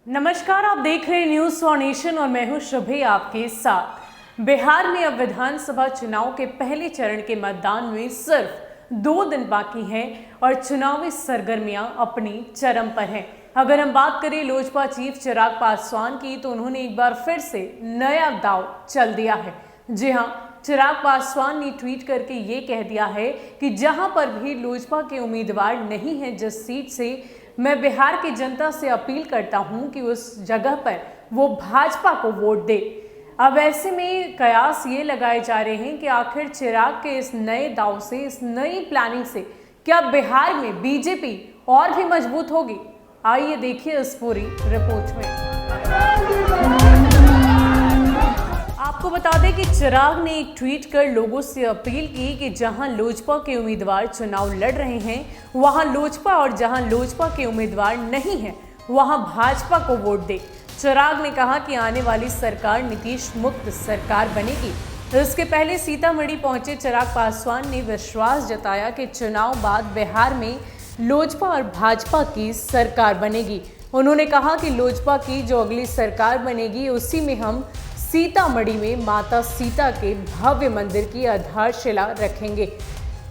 नमस्कार, आप देख रहे हैं न्यूज फॉर नेशन और मैं हूं शुभे आपके साथ। बिहार में अब विधानसभा चुनाव के पहले चरण के मतदान में सिर्फ 2 दिन बाकी हैं और चुनावी सरगर्मियां अपनी चरम पर हैं। अगर हम बात करें लोजपा चीफ चिराग पासवान की, तो उन्होंने एक बार फिर से नया दांव चल दिया है। जी हां, चिराग पासवान ने ट्वीट करके ये कह दिया है कि जहां पर भी लोजपा के उम्मीदवार नहीं हैं जिस सीट से, मैं बिहार की जनता से अपील करता हूं कि उस जगह पर वो भाजपा को वोट दे। अब ऐसे में कयास ये लगाए जा रहे हैं कि आखिर चिराग के इस नए दांव से, इस नई प्लानिंग से क्या बिहार में बीजेपी और भी मजबूत होगी? आइए देखिए इस पूरी रिपोर्ट में। आपको बता दें कि चिराग ने एक ट्वीट कर लोगों से अपील की कि जहां लोजपा के उम्मीदवार चुनाव लड़ रहे हैं वहां लोजपा, और जहां लोजपा के उम्मीदवार नहीं हैं वहां भाजपा को वोट दे। चिराग ने कहा कि आने वाली सरकार नीतीश मुक्त सरकार बनेगी। इसके पहले सीतामढ़ी पहुंचे चिराग पासवान ने विश्वास जताया कि चुनाव बाद बिहार में लोजपा और भाजपा की सरकार बनेगी। उन्होंने कहा कि लोजपा की जो अगली सरकार बनेगी उसी में हम सीतामढ़ी में माता सीता के भव्य मंदिर की आधारशिला रखेंगे।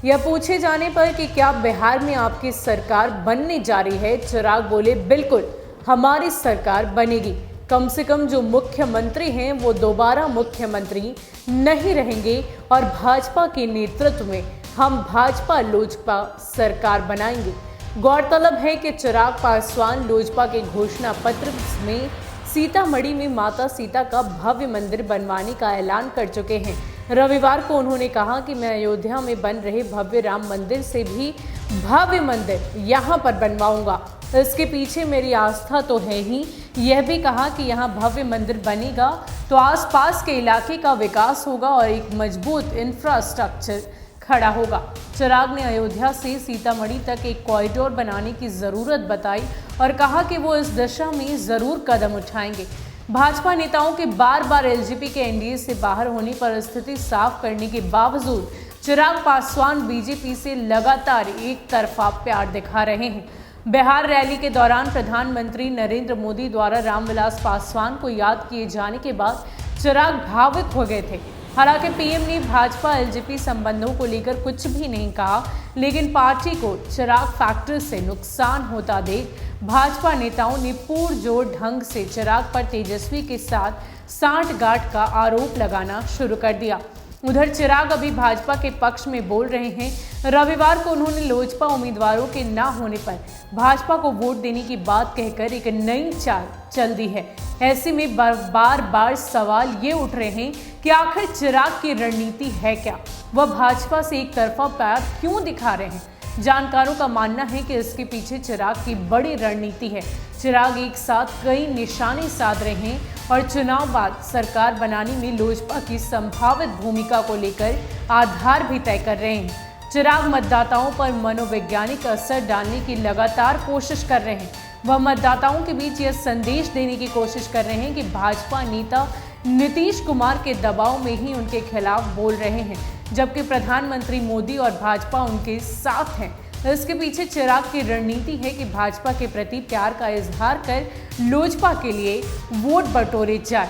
यह पूछे जाने पर कि क्या बिहार में आपकी सरकार बनने जा रही है, चिराग बोले, बिल्कुल हमारी सरकार बनेगी। कम से कम जो मुख्यमंत्री हैं वो दोबारा मुख्यमंत्री नहीं रहेंगे और भाजपा के नेतृत्व में हम भाजपा लोजपा सरकार बनाएंगे। गौरतलब है कि चिराग पासवान लोजपा के घोषणा पत्र में सीतामढ़ी में माता सीता का भव्य मंदिर बनवाने का ऐलान कर चुके हैं। रविवार को उन्होंने कहा कि मैं अयोध्या में बन रहे भव्य राम मंदिर से भी भव्य मंदिर यहाँ पर बनवाऊंगा। इसके पीछे मेरी आस्था तो है ही। यह भी कहा कि यहाँ भव्य मंदिर बनेगा तो आसपास के इलाके का विकास होगा और एक मजबूत इंफ्रास्ट्रक्चर खड़ा होगा। चिराग ने अयोध्या से सीतामढ़ी तक एक कॉरिडोर बनाने की जरूरत बताई और कहा कि वो इस दिशा में जरूर कदम उठाएंगे। भाजपा नेताओं के बार बार एलजेपी के एनडीए से बाहर होने पर स्थिति साफ करने के बावजूद चिराग पासवान बीजेपी से लगातार एक तरफा प्यार दिखा रहे हैं। बिहार रैली के दौरान प्रधानमंत्री नरेंद्र मोदी द्वारा रामविलास पासवान को याद किए जाने के बाद चिराग भावुक हो गए थे। हालांकि पीएम ने भाजपा एलजेपी संबंधों को लेकर कुछ भी नहीं कहा, लेकिन पार्टी को चिराग फैक्टर से नुकसान होता देख भाजपा नेताओं ने पुरजोर ढंग से चिराग पर तेजस्वी के साथ सांठगांठ का आरोप लगाना शुरू कर दिया। उधर चिराग अभी भाजपा के पक्ष में बोल रहे हैं। रविवार को उन्होंने लोजपा उम्मीदवारों के ना होने पर भाजपा को वोट देने की बात कहकर एक नई चाल चल दी है। ऐसे में बार बार सवाल ये उठ रहे हैं कि आखिर चिराग की रणनीति है क्या? वह भाजपा से एक तरफा प्यार क्यों दिखा रहे हैं? जानकारों का मानना है कि इसके पीछे चिराग की बड़ी रणनीति है। चिराग एक साथ कई निशाने साध रहे हैं और चुनाव बाद सरकार बनाने में लोजपा की संभावित भूमिका को लेकर आधार भी तय कर रहे हैं। चिराग मतदाताओं पर मनोवैज्ञानिक असर डालने की लगातार कोशिश कर रहे हैं। वह मतदाताओं के बीच यह संदेश देने की कोशिश कर रहे हैं कि भाजपा नेता नीतीश कुमार के दबाव में ही उनके खिलाफ बोल रहे हैं, जबकि प्रधानमंत्री मोदी और भाजपा उनके साथ हैं। इसके पीछे चिराग की रणनीति है कि भाजपा के प्रति प्यार का इजहार कर लोजपा के लिए वोट बटोरे जाए।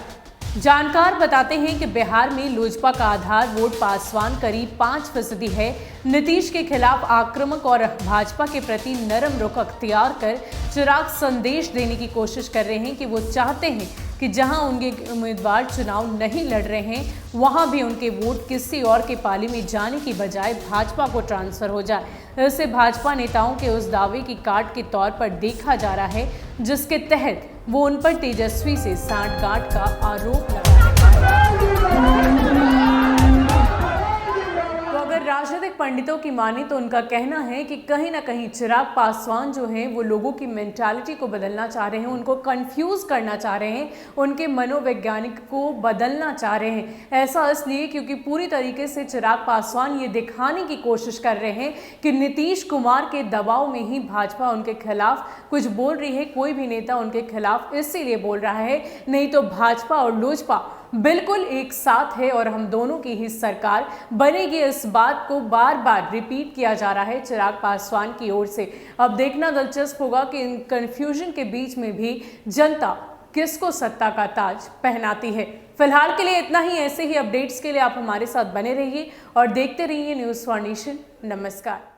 जानकार बताते हैं कि बिहार में लोजपा का आधार वोट पासवान करीब 5% है। नीतीश के खिलाफ आक्रामक और भाजपा के प्रति नरम रुख अख्तियार कर चिराग संदेश देने की कोशिश कर रहे हैं कि वो चाहते हैं कि जहां उनके उम्मीदवार चुनाव नहीं लड़ रहे हैं वहां भी उनके वोट किसी और के पाले में जाने की बजाय भाजपा को ट्रांसफर हो जाए। इसे भाजपा नेताओं के उस दावे की काट के तौर पर देखा जा रहा है जिसके तहत वो उन पर तेजस्वी से सांठगांठ का आरोप लगा रहे हैं। तो अगर राजनीतिक पंडितों की माने तो उनका कहना है कि कहीं ना कहीं चिराग पासवान जो हैं वो लोगों की मेंटालिटी को बदलना चाह रहे हैं, उनको कंफ्यूज करना चाह रहे हैं, उनके मनोवैज्ञानिक को बदलना चाह रहे हैं। ऐसा इसलिए क्योंकि पूरी तरीके से चिराग पासवान ये दिखाने की कोशिश कर रहे हैं कि नीतीश कुमार के दबाव में ही भाजपा उनके खिलाफ कुछ बोल रही है, कोई भी नेता उनके खिलाफ इसीलिए बोल रहा है, नहीं तो भाजपा और लोजपा बिल्कुल एक साथ है और हम दोनों की ही सरकार बनेगी। इस बात को बार बार रिपीट किया जा रहा है चिराग पासवान की ओर से। अब देखना दिलचस्प होगा कि इन कंफ्यूजन के बीच में भी जनता किसको सत्ता का ताज पहनाती है। फिलहाल के लिए इतना ही। ऐसे ही अपडेट्स के लिए आप हमारे साथ बने रहिए और देखते रहिए न्यूज़ फॉर नेशन। नमस्कार।